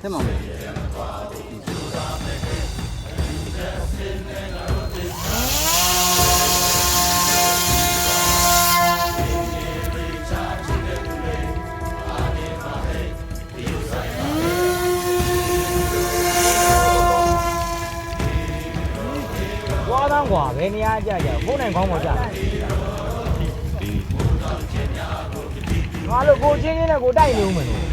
ထဲမှာမယ်ဝါသားကွာဘယ်နေရာကြကြဖုန်းနိုင်ခေါင်းပေါ်ကြငါလို့ကိုချင်းချင်းနဲ့ကိုတိုက်နေဦးမယ်လို့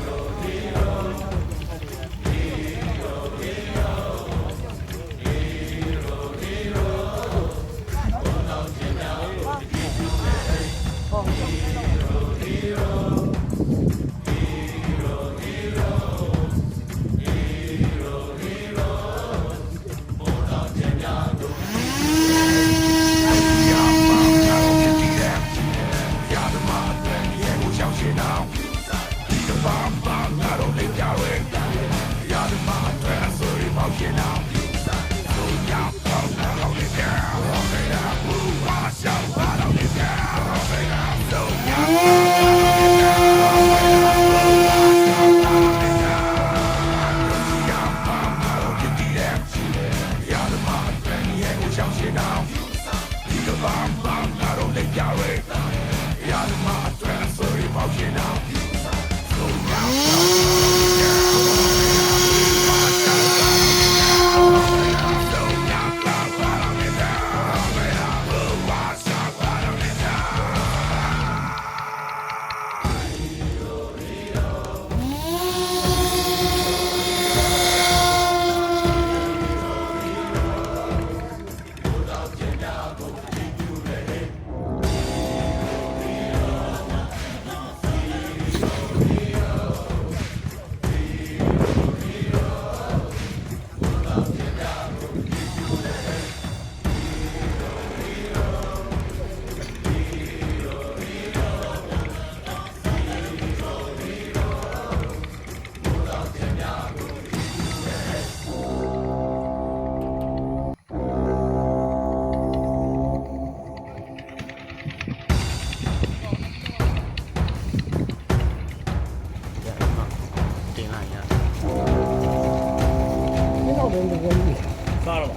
စားတော့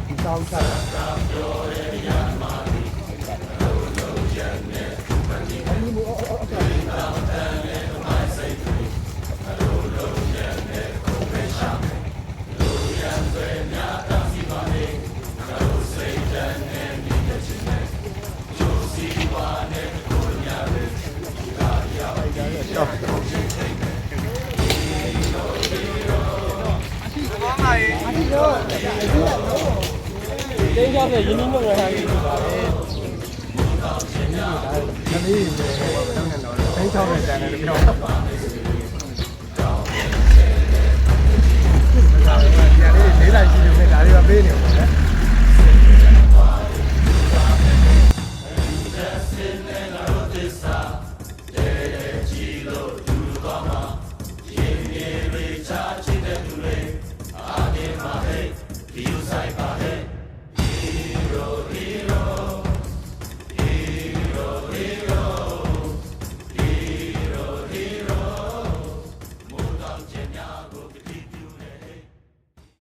ဒီတောင်းစားတင်းကြောက်တဲ့ရင်းနှီးမြှုပ်နှံထားပြီးပါပဲ။သမီးတွေတော့တင်းချောက်တဲ့တန်တယ်ပြောတာပါ။ဒါလေးလေးလိုက်ရှိနေတယ်ဒါတွေကပေးနေ